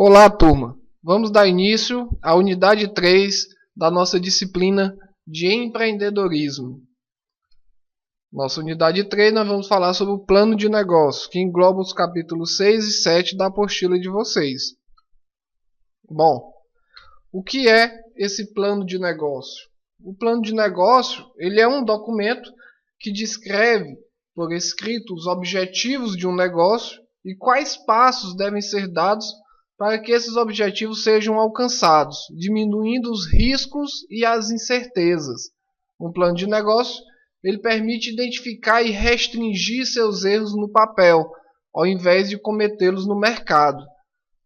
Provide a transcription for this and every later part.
Olá, turma! Vamos dar início à unidade 3 da nossa disciplina de empreendedorismo. Nossa unidade 3 nós vamos falar sobre o plano de negócio, que engloba os capítulos 6 e 7 da apostila de vocês. Bom, o que é esse plano de negócio? O plano de negócio ele é um documento que descreve por escrito os objetivos de um negócio e quais passos devem ser dados para que esses objetivos sejam alcançados, diminuindo os riscos e as incertezas. Um plano de negócio ele permite identificar e restringir seus erros no papel, ao invés de cometê-los no mercado.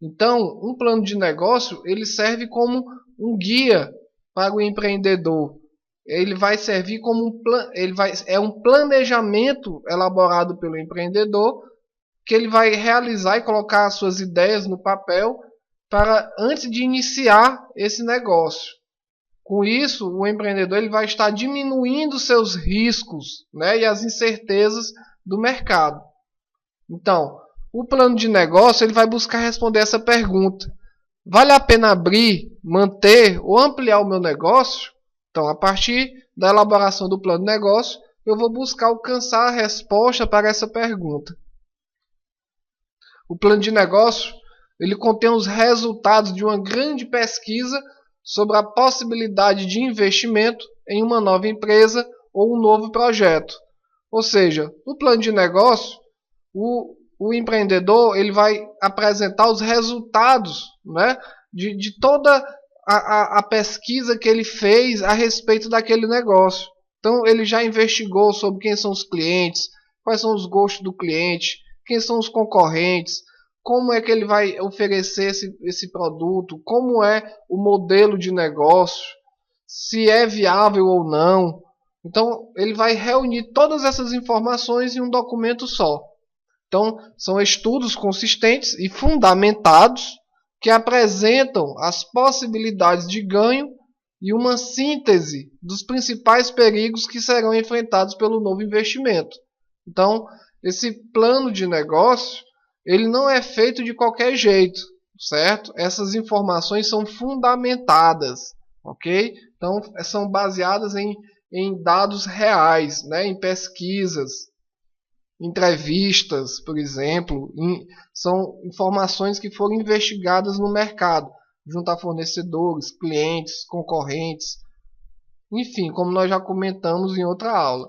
Então, um plano de negócio ele serve como um guia para o empreendedor. Ele vai servir como um planejamento elaborado pelo empreendedor que ele vai realizar e colocar as suas ideias no papel para antes de iniciar esse negócio. Com isso, o empreendedor ele vai estar diminuindo seus riscos, né, e as incertezas do mercado. Então, o plano de negócio ele vai buscar responder essa pergunta: vale a pena abrir, manter ou ampliar o meu negócio? Então, a partir da elaboração do plano de negócio, eu vou buscar alcançar a resposta para essa pergunta. O plano de negócio ele contém os resultados de uma grande pesquisa sobre a possibilidade de investimento em uma nova empresa ou um novo projeto. Ou seja, no plano de negócio, o empreendedor ele vai apresentar os resultados, né, de toda a pesquisa que ele fez a respeito daquele negócio. Então, ele já investigou sobre quem são os clientes, quais são os gostos do cliente, quem são os concorrentes, como é que ele vai oferecer esse produto, como é o modelo de negócio, se é viável ou não. Então, ele vai reunir todas essas informações em um documento só. Então, são estudos consistentes e fundamentados que apresentam as possibilidades de ganho e uma síntese dos principais perigos que serão enfrentados pelo novo investimento. Então, esse plano de negócio, ele não é feito de qualquer jeito, certo? Essas informações são fundamentadas, ok? Então, são baseadas em dados reais, né? Em pesquisas, entrevistas, por exemplo, são informações que foram investigadas no mercado, junto a fornecedores, clientes, concorrentes, enfim, como nós já comentamos em outra aula.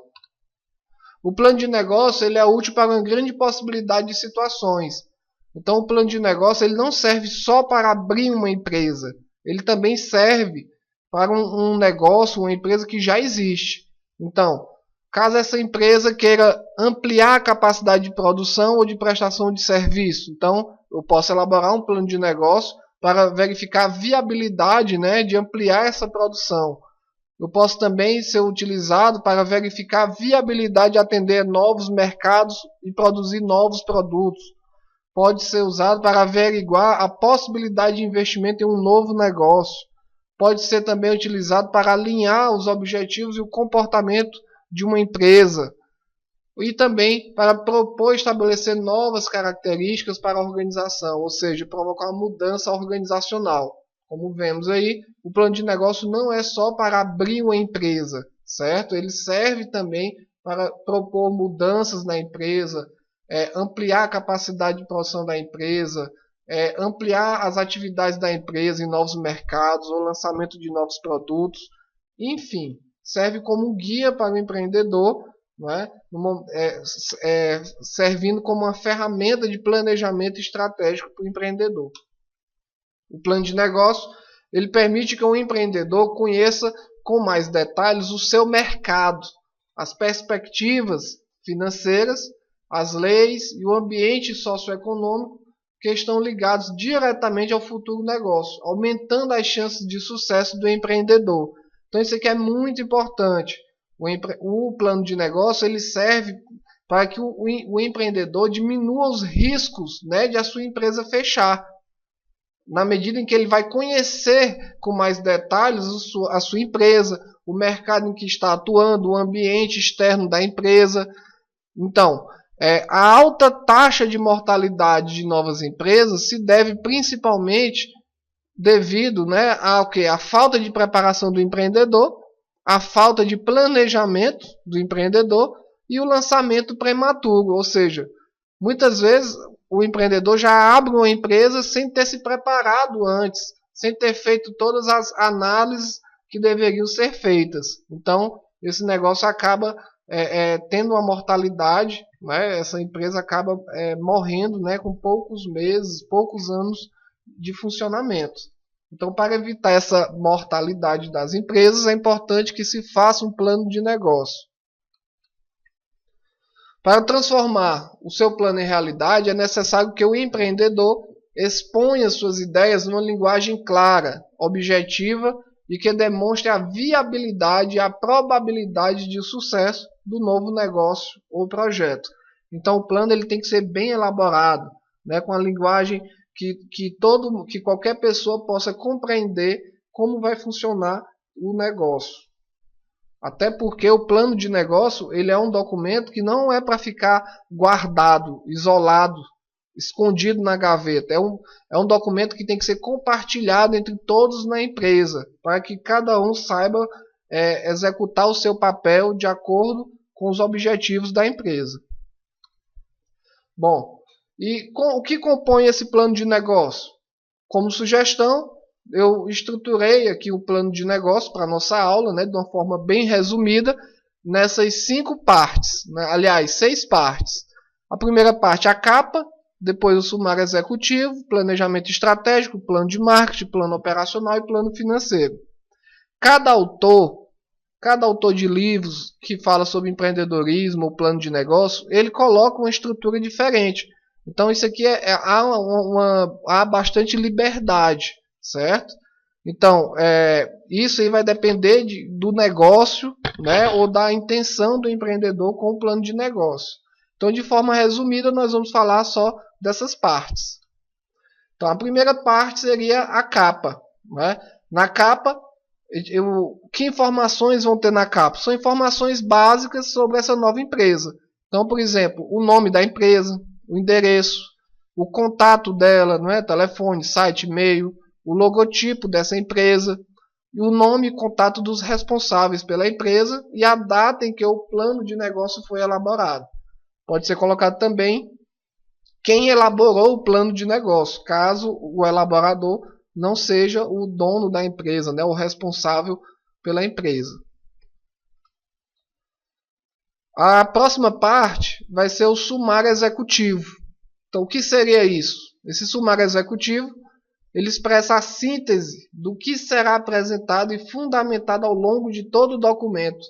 O plano de negócio ele é útil para uma grande possibilidade de situações. Então, o plano de negócio ele não serve só para abrir uma empresa, ele também serve para um negócio, uma empresa que já existe. Então, caso essa empresa queira ampliar a capacidade de produção ou de prestação de serviço, então eu posso elaborar um plano de negócio para verificar a viabilidade, né, de ampliar essa produção. Eu posso também ser utilizado para verificar a viabilidade de atender novos mercados e produzir novos produtos. Pode ser usado para averiguar a possibilidade de investimento em um novo negócio. Pode ser também utilizado para alinhar os objetivos e o comportamento de uma empresa. E também para propor estabelecer novas características para a organização, ou seja, provocar uma mudança organizacional. Como vemos aí, o plano de negócio não é só para abrir uma empresa, certo? Ele serve também para propor mudanças na empresa, ampliar a capacidade de produção da empresa, ampliar as atividades da empresa em novos mercados ou lançamento de novos produtos. Enfim, serve como um guia para o empreendedor, não é? Servindo como uma ferramenta de planejamento estratégico para o empreendedor. O plano de negócio ele permite que o empreendedor conheça com mais detalhes o seu mercado, as perspectivas financeiras, as leis e o ambiente socioeconômico que estão ligados diretamente ao futuro negócio, aumentando as chances de sucesso do empreendedor. Então isso aqui é muito importante. O plano de negócio ele serve para que o empreendedor diminua os riscos, né, de a sua empresa fechar. Na medida em que ele vai conhecer com mais detalhes a sua empresa, o mercado em que está atuando, o ambiente externo da empresa. Então, A alta taxa de mortalidade de novas empresas se deve principalmente devido, né, à falta de preparação do empreendedor, à falta de planejamento do empreendedor e o lançamento prematuro, ou seja, muitas vezes o empreendedor já abre uma empresa sem ter se preparado antes, sem ter feito todas as análises que deveriam ser feitas. Então, esse negócio acaba tendo uma mortalidade, né? Essa empresa acaba morrendo, né, com poucos meses, poucos anos de funcionamento. Então, para evitar essa mortalidade das empresas, é importante que se faça um plano de negócio. Para transformar o seu plano em realidade, é necessário que o empreendedor exponha suas ideias numa linguagem clara, objetiva e que demonstre a viabilidade e a probabilidade de sucesso do novo negócio ou projeto. Então, o plano ele tem que ser bem elaborado, né, com a linguagem que qualquer pessoa possa compreender como vai funcionar o negócio. Até porque o plano de negócio ele é um documento que não é para ficar guardado, isolado, escondido na gaveta. É um documento que tem que ser compartilhado entre todos na empresa, para que cada um saiba executar o seu papel de acordo com os objetivos da empresa. Bom, e o que compõe esse plano de negócio? Como sugestão, eu estruturei aqui o plano de negócio para a nossa aula, né, de uma forma bem resumida, nessas 5 partes, né, aliás, 6 partes. A primeira parte, a capa, depois o sumário executivo, planejamento estratégico, plano de marketing, plano operacional e plano financeiro. Cada autor de livros que fala sobre empreendedorismo ou plano de negócio, ele coloca uma estrutura diferente. Então isso aqui há bastante liberdade, certo? Então isso aí vai depender do negócio, né, ou da intenção do empreendedor com o plano de negócio. Então, de forma resumida, nós vamos falar só dessas partes. Então, a primeira parte seria a capa, né? Na capa, que informações vão ter na capa? São informações básicas sobre essa nova empresa. Então, por exemplo, o nome da empresa, o endereço, o contato dela, não é? Telefone, site, e-mail, o logotipo dessa empresa, e o nome e contato dos responsáveis pela empresa e a data em que o plano de negócio foi elaborado. Pode ser colocado também quem elaborou o plano de negócio, caso o elaborador não seja o dono da empresa, né, o responsável pela empresa. A próxima parte vai ser o sumário executivo. Então, o que seria isso? Esse sumário executivo ele expressa a síntese do que será apresentado e fundamentado ao longo de todo o documento.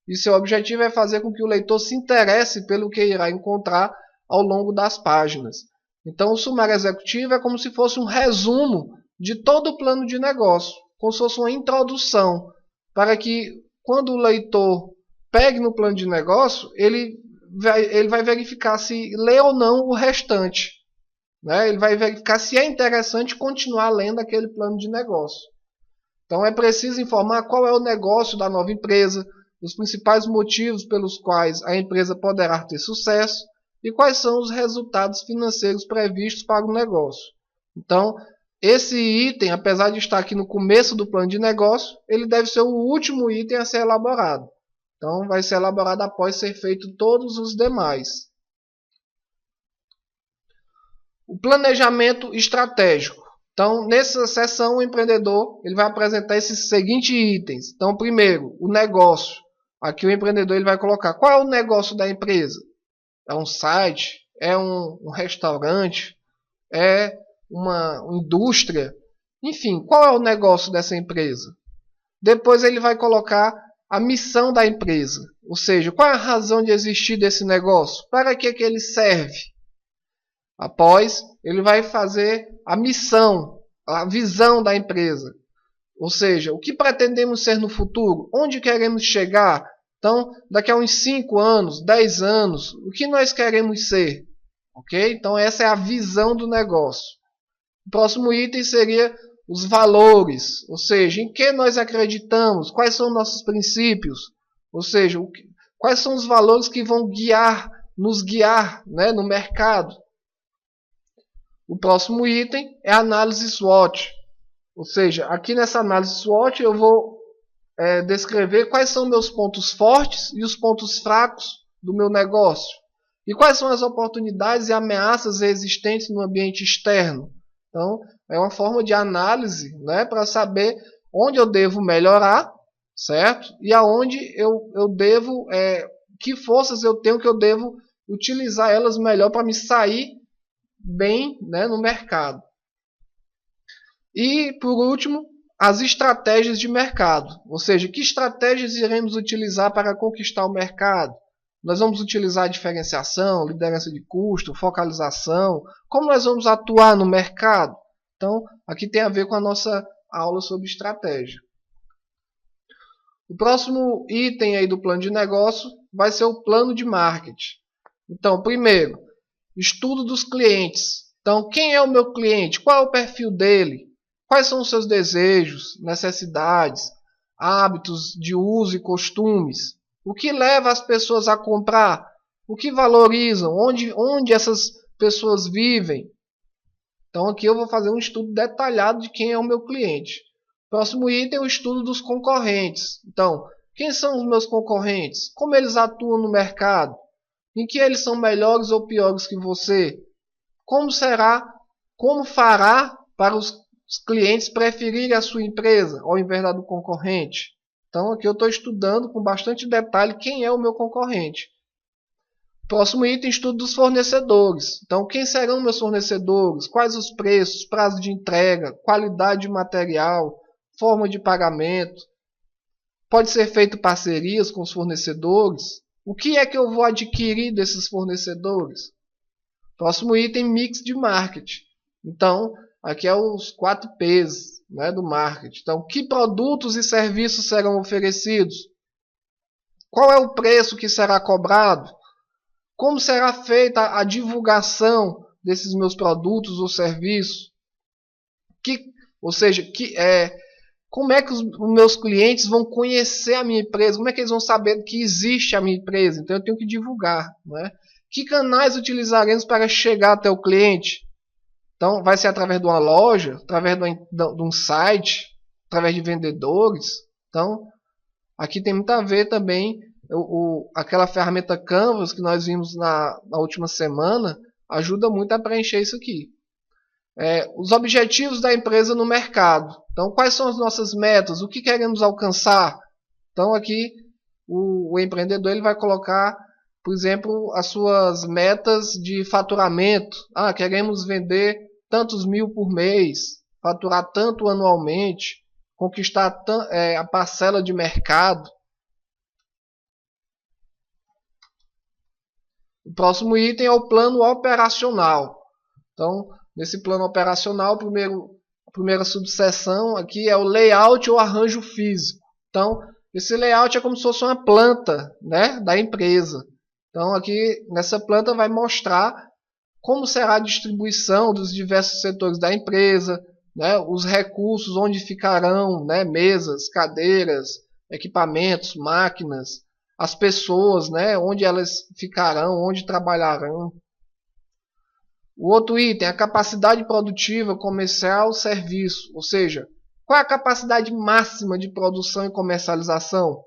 E seu objetivo é fazer com que o leitor se interesse pelo que irá encontrar ao longo das páginas. Então, o sumário executivo é como se fosse um resumo de todo o plano de negócio, como se fosse uma introdução, para que quando o leitor pegue no plano de negócio, ele vai verificar se lê ou não o restante. Né? Ele vai verificar se é interessante continuar lendo aquele plano de negócio. Então é preciso informar qual é o negócio da nova empresa, os principais motivos pelos quais a empresa poderá ter sucesso e quais são os resultados financeiros previstos para o negócio. Então, esse item, apesar de estar aqui no começo do plano de negócio, ele deve ser o último item a ser elaborado. Então, vai ser elaborado após ser feito todos os demais. O planejamento estratégico. Então, nessa seção, o empreendedor ele vai apresentar esses seguintes itens. Então, primeiro, o negócio. Aqui o empreendedor ele vai colocar qual é o negócio da empresa. É um site? É um restaurante? É uma indústria? Enfim, qual é o negócio dessa empresa? Depois ele vai colocar a missão da empresa. Ou seja, qual é a razão de existir desse negócio? Para que ele serve? Após, ele vai fazer a missão, a visão da empresa. Ou seja, o que pretendemos ser no futuro? Onde queremos chegar? Então, daqui a uns 5 anos, 10 anos, o que nós queremos ser? Ok? Então, essa é a visão do negócio. O próximo item seria os valores. Ou seja, em que nós acreditamos? Quais são nossos princípios? Ou seja, quais são os valores que vão guiar nos guiar, né, no mercado. O próximo item é a análise SWOT. Ou seja, aqui nessa análise SWOT eu vou descrever quais são meus pontos fortes e os pontos fracos do meu negócio. E quais são as oportunidades e ameaças existentes no ambiente externo. Então, é uma forma de análise, né, para saber onde eu devo melhorar, certo? E aonde eu devo, que forças eu tenho que eu devo utilizar elas melhor para me sair bem, né, no mercado. E, por último, as estratégias de mercado. Ou seja, que estratégias iremos utilizar para conquistar o mercado? Nós vamos utilizar a diferenciação, liderança de custo, focalização. Como nós vamos atuar no mercado? Então, aqui tem a ver com a nossa aula sobre estratégia. O próximo item aí do plano de negócio vai ser o plano de marketing. Então, primeiro, estudo dos clientes. Então, quem é o meu cliente? Qual é o perfil dele? Quais são os seus desejos, necessidades, hábitos de uso e costumes? O que leva as pessoas a comprar? O que valorizam? Onde essas pessoas vivem? Então aqui eu vou fazer um estudo detalhado de quem é o meu cliente. Próximo item é o estudo dos concorrentes. Então, quem são os meus concorrentes? Como eles atuam no mercado? Em que eles são melhores ou piores que você? Como fará para os clientes preferirem a sua empresa ao invés da do concorrente? Então aqui eu estou estudando com bastante detalhe quem é o meu concorrente. Próximo item, estudo dos fornecedores. Então, quem serão meus fornecedores? Quais os preços, prazo de entrega, qualidade de material, forma de pagamento? Pode ser feito parcerias com os fornecedores? O que é que eu vou adquirir desses fornecedores? Próximo item, mix de marketing. Então, aqui é os 4 P's, né, do marketing. Então, que produtos e serviços serão oferecidos? Qual é o preço que será cobrado? Como será feita a divulgação desses meus produtos ou serviços? Como é que os meus clientes vão conhecer a minha empresa? Como é que eles vão saber que existe a minha empresa? Então eu tenho que divulgar, né? Que canais utilizaremos para chegar até o cliente? Então vai ser através de uma loja, através de um site, através de vendedores. Então aqui tem muito a ver também. Aquela ferramenta Canvas que nós vimos na última semana ajuda muito a preencher isso aqui. Os objetivos da empresa no mercado. Então, quais são as nossas metas? O que queremos alcançar? Então, aqui o empreendedor ele vai colocar, por exemplo, as suas metas de faturamento. Queremos vender tantos mil por mês, faturar tanto anualmente, conquistar a parcela de mercado. O próximo item é o plano operacional. Então, nesse plano operacional, a primeira subseção aqui é o layout ou arranjo físico. Então, esse layout é como se fosse uma planta, né, da empresa. Então, aqui nessa planta vai mostrar como será a distribuição dos diversos setores da empresa, né, os recursos, onde ficarão, né, mesas, cadeiras, equipamentos, máquinas, as pessoas, né, onde elas ficarão, onde trabalharão. O outro item, a capacidade produtiva, comercial, serviço. Ou seja, qual é a capacidade máxima de produção e comercialização?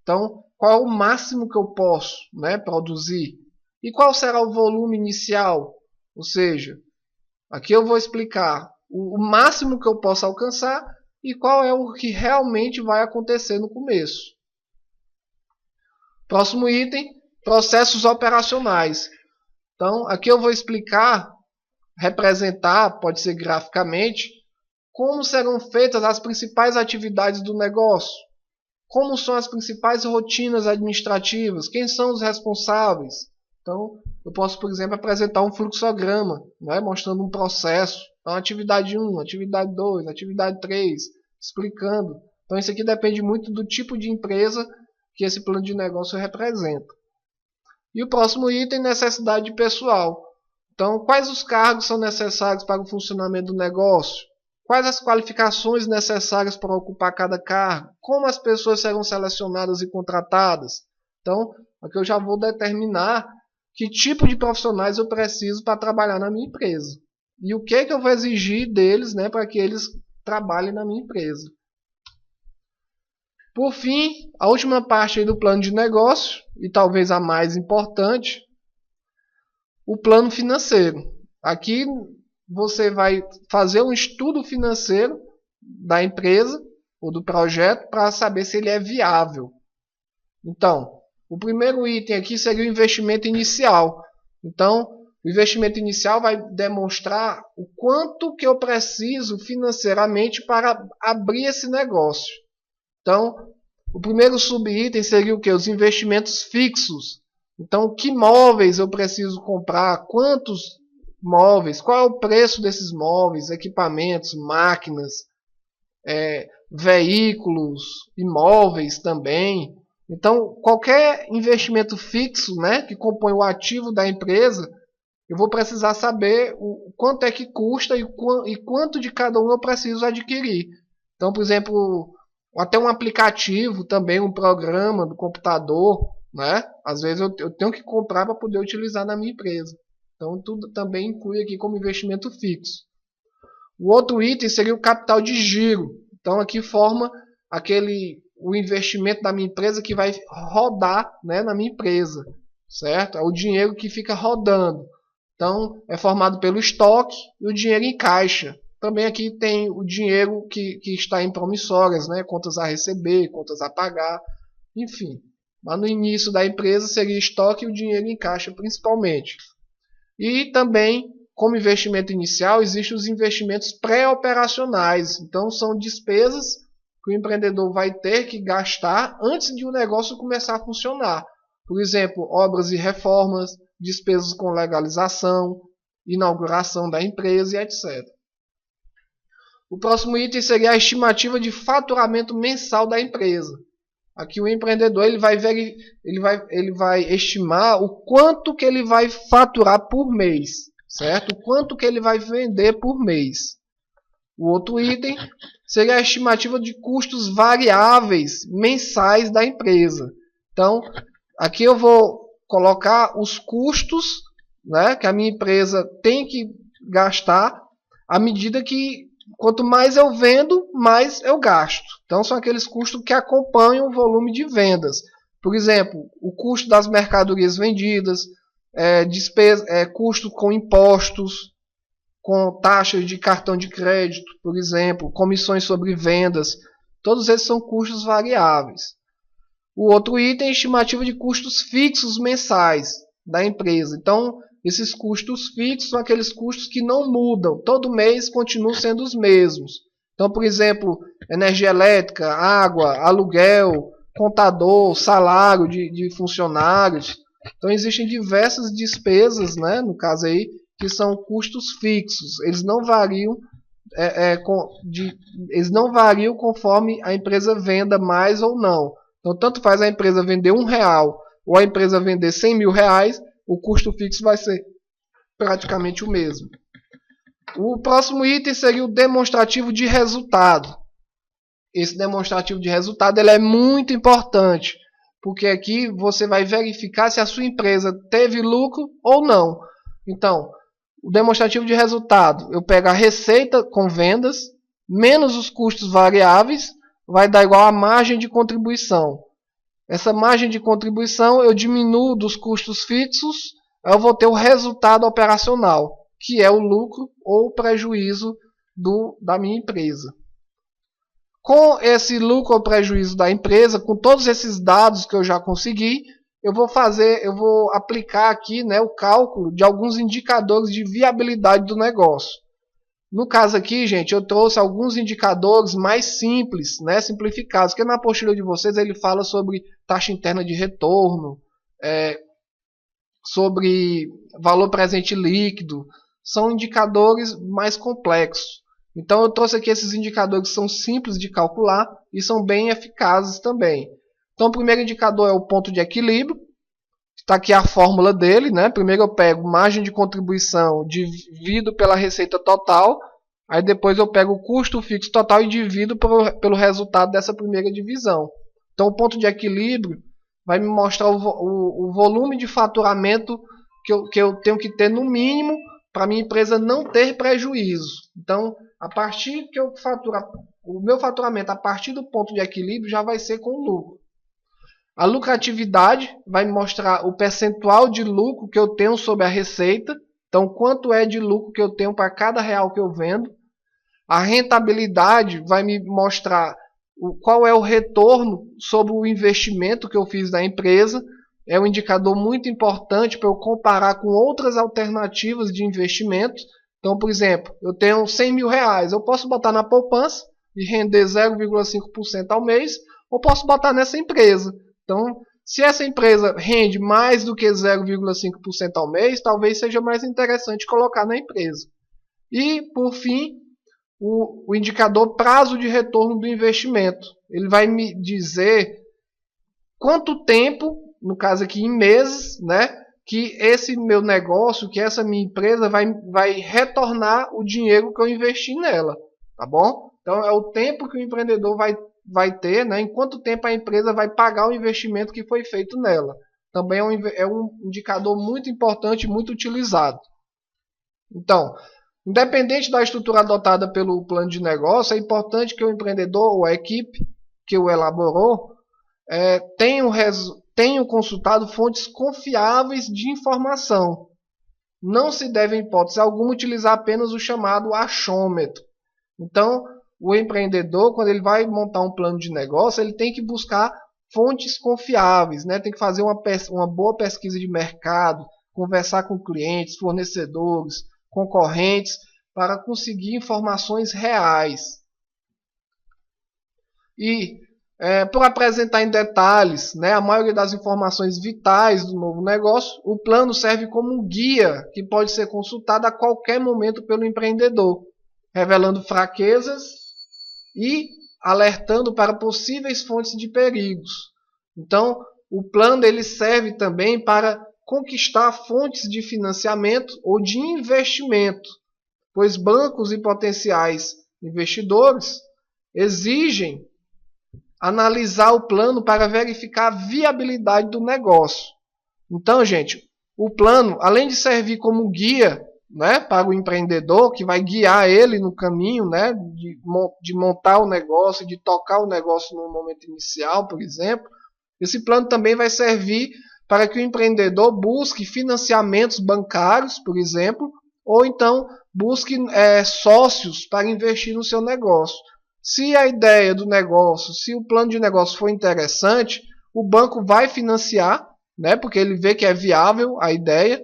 Então, qual é o máximo que eu posso, né, produzir? E qual será o volume inicial? Ou seja, aqui eu vou explicar o máximo que eu posso alcançar e qual é o que realmente vai acontecer no começo. Próximo item, processos operacionais. Então, aqui eu vou explicar, representar, pode ser graficamente, como serão feitas as principais atividades do negócio. Como são as principais rotinas administrativas, quem são os responsáveis. Então, eu posso, por exemplo, apresentar um fluxograma, né, mostrando um processo. Então, atividade 1, atividade 2, atividade 3, explicando. Então, isso aqui depende muito do tipo de empresa que esse plano de negócio representa. E o próximo item, necessidade pessoal. Então, quais os cargos são necessários para o funcionamento do negócio? Quais as qualificações necessárias para ocupar cada cargo? Como as pessoas serão selecionadas e contratadas? Então, aqui eu já vou determinar que tipo de profissionais eu preciso para trabalhar na minha empresa. E o que eu vou exigir deles, né, para que eles trabalhem na minha empresa. Por fim, a última parte aí do plano de negócio, e talvez a mais importante, o plano financeiro. Aqui você vai fazer um estudo financeiro da empresa ou do projeto para saber se ele é viável. Então, o primeiro item aqui seria o investimento inicial. Então, o investimento inicial vai demonstrar o quanto que eu preciso financeiramente para abrir esse negócio. Então, o primeiro subitem seria o que? Os investimentos fixos. Então, que móveis eu preciso comprar? Quantos móveis? Qual é o preço desses móveis, equipamentos, máquinas, veículos, imóveis também. Então, qualquer investimento fixo, né, que compõe o ativo da empresa, eu vou precisar saber o quanto é que custa e quanto de cada um eu preciso adquirir. Então, por exemplo, até um aplicativo também, um programa do computador, né? Às vezes eu tenho que comprar para poder utilizar na minha empresa. Então, tudo também inclui aqui como investimento fixo. O outro item seria o capital de giro. Então, aqui forma o investimento da minha empresa que vai rodar, né, na minha empresa, certo? É o dinheiro que fica rodando. Então, é formado pelo estoque e o dinheiro em caixa. Também aqui tem o dinheiro que está em promissórias, né? Contas a receber, contas a pagar, enfim. Mas no início da empresa seria estoque e o dinheiro em caixa principalmente. E também, como investimento inicial, existem os investimentos pré-operacionais. Então, são despesas que o empreendedor vai ter que gastar antes de o negócio começar a funcionar. Por exemplo, obras e reformas, despesas com legalização, inauguração da empresa e etc. O próximo item seria a estimativa de faturamento mensal da empresa. Aqui o empreendedor ele vai estimar o quanto que ele vai faturar por mês, certo? O quanto que ele vai vender por mês. O outro item seria a estimativa de custos variáveis mensais da empresa. Então, aqui eu vou colocar os custos, né, que a minha empresa tem que gastar à medida que quanto mais eu vendo, mais eu gasto. Então, são aqueles custos que acompanham o volume de vendas. Por exemplo, o custo das mercadorias vendidas, custo com impostos, com taxas de cartão de crédito, por exemplo, comissões sobre vendas. Todos esses são custos variáveis. O outro item é a estimativa de custos fixos mensais da empresa. Então, esses custos fixos são aqueles custos que não mudam. Todo mês continuam sendo os mesmos. Então, por exemplo, energia elétrica, água, aluguel, contador, salário de funcionários. Então, existem diversas despesas, né, no caso aí, que são custos fixos. Eles não variam, eles não variam conforme a empresa venda mais ou não. Então, tanto faz a empresa vender R$1 ou a empresa vender 100 mil reais, o custo fixo vai ser praticamente o mesmo. O próximo item seria o demonstrativo de resultado. Esse demonstrativo de resultado ele é muito importante, porque aqui você vai verificar se a sua empresa teve lucro ou não. Então, o demonstrativo de resultado, eu pego a receita com vendas, menos os custos variáveis, vai dar igual a margem de contribuição. Essa margem de contribuição eu diminuo dos custos fixos, eu vou ter o resultado operacional, que é o lucro ou o prejuízo da minha empresa. Com esse lucro ou prejuízo da empresa, com todos esses dados que eu já consegui, eu vou aplicar aqui, né, o cálculo de alguns indicadores de viabilidade do negócio. No caso aqui, gente, eu trouxe alguns indicadores mais simples, né, simplificados, porque na apostila de vocês ele fala sobre taxa interna de retorno, sobre valor presente líquido, são indicadores mais complexos. Então eu trouxe aqui esses indicadores que são simples de calcular e são bem eficazes também. Então o primeiro indicador é o ponto de equilíbrio. Está aqui a fórmula dele, né? Primeiro eu pego margem de contribuição dividido pela receita total. Aí depois eu pego o custo fixo total e divido pelo resultado dessa primeira divisão. Então o ponto de equilíbrio vai me mostrar o volume de faturamento que eu tenho que ter no mínimo para minha empresa não ter prejuízo. Então, a partir que eu faturar, o meu faturamento a partir do ponto de equilíbrio já vai ser com lucro. A lucratividade vai me mostrar o percentual de lucro que eu tenho sobre a receita. Então, quanto é de lucro que eu tenho para cada real que eu vendo. A rentabilidade vai me mostrar qual é o retorno sobre o investimento que eu fiz na empresa. É um indicador muito importante para eu comparar com outras alternativas de investimento. Então, por exemplo, eu tenho 100 mil reais. Eu posso botar na poupança e render 0,5% ao mês, ou posso botar nessa empresa. Então, se essa empresa rende mais do que 0,5% ao mês, talvez seja mais interessante colocar na empresa. E, por fim, o indicador prazo de retorno do investimento. Ele vai me dizer quanto tempo, no caso aqui em meses, né, que esse meu negócio, que essa minha empresa vai retornar o dinheiro que eu investi nela. Tá bom? Então, é o tempo que o empreendedor vai ter, né, em quanto tempo a empresa vai pagar o investimento que foi feito nela. Também é um indicador muito importante e muito utilizado. Então, independente da estrutura adotada pelo plano de negócio, é importante que o empreendedor ou a equipe que o elaborou tenham consultado fontes confiáveis de informação. Não se deve, em hipótese alguma, utilizar apenas o chamado achômetro. Então, o empreendedor, quando ele vai montar um plano de negócio, ele tem que buscar fontes confiáveis, né? Tem que fazer uma boa pesquisa de mercado, conversar com clientes, fornecedores, concorrentes, para conseguir informações reais. E, por apresentar em detalhes, né, a maioria das informações vitais do novo negócio, o plano serve como um guia que pode ser consultado a qualquer momento pelo empreendedor, revelando fraquezas e alertando para possíveis fontes de perigos. Então, o plano ele serve também para conquistar fontes de financiamento ou de investimento, pois bancos e potenciais investidores exigem analisar o plano para verificar a viabilidade do negócio. Então, gente, o plano, além de servir como guia, né, para o empreendedor, que vai guiar ele no caminho, né, de montar o negócio, de tocar o negócio no momento inicial, por exemplo, esse plano também vai servir para que o empreendedor busque financiamentos bancários, por exemplo, ou então busque sócios para investir no seu negócio. Se a ideia do negócio, se o plano de negócio for interessante, o banco vai financiar, né, porque ele vê que é viável a ideia,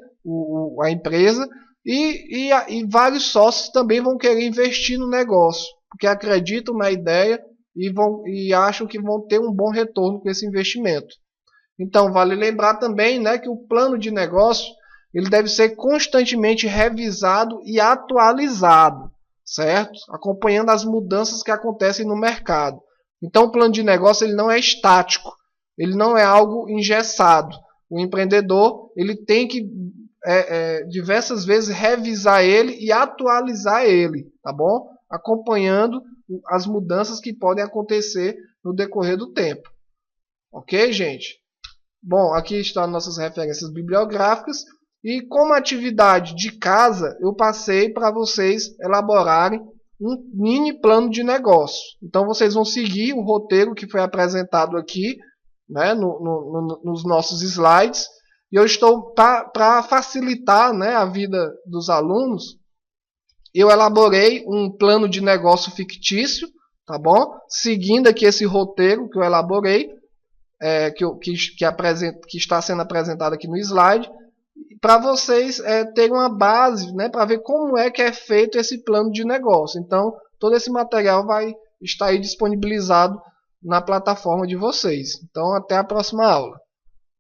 a empresa, e vários sócios também vão querer investir no negócio, porque acreditam na ideia e acham que vão ter um bom retorno com esse investimento. Então, vale lembrar também, né, que o plano de negócio ele deve ser constantemente revisado e atualizado, certo? Acompanhando as mudanças que acontecem no mercado. Então, o plano de negócio ele não é estático, ele não é algo engessado. O empreendedor ele tem que diversas vezes revisar ele e atualizar ele, tá bom? Acompanhando as mudanças que podem acontecer no decorrer do tempo. Ok, gente? Bom, aqui estão nossas referências bibliográficas e como atividade de casa eu passei para vocês elaborarem um mini plano de negócio. Então vocês vão seguir o roteiro que foi apresentado aqui, né, nos nossos slides. E eu estou, para facilitar, né, a vida dos alunos, eu elaborei um plano de negócio fictício, tá bom? Seguindo aqui esse roteiro que eu elaborei, que está sendo apresentado aqui no slide, para vocês terem uma base, né, para ver como é que é feito esse plano de negócio. Então, todo esse material vai estar aí disponibilizado na plataforma de vocês. Então, até a próxima aula.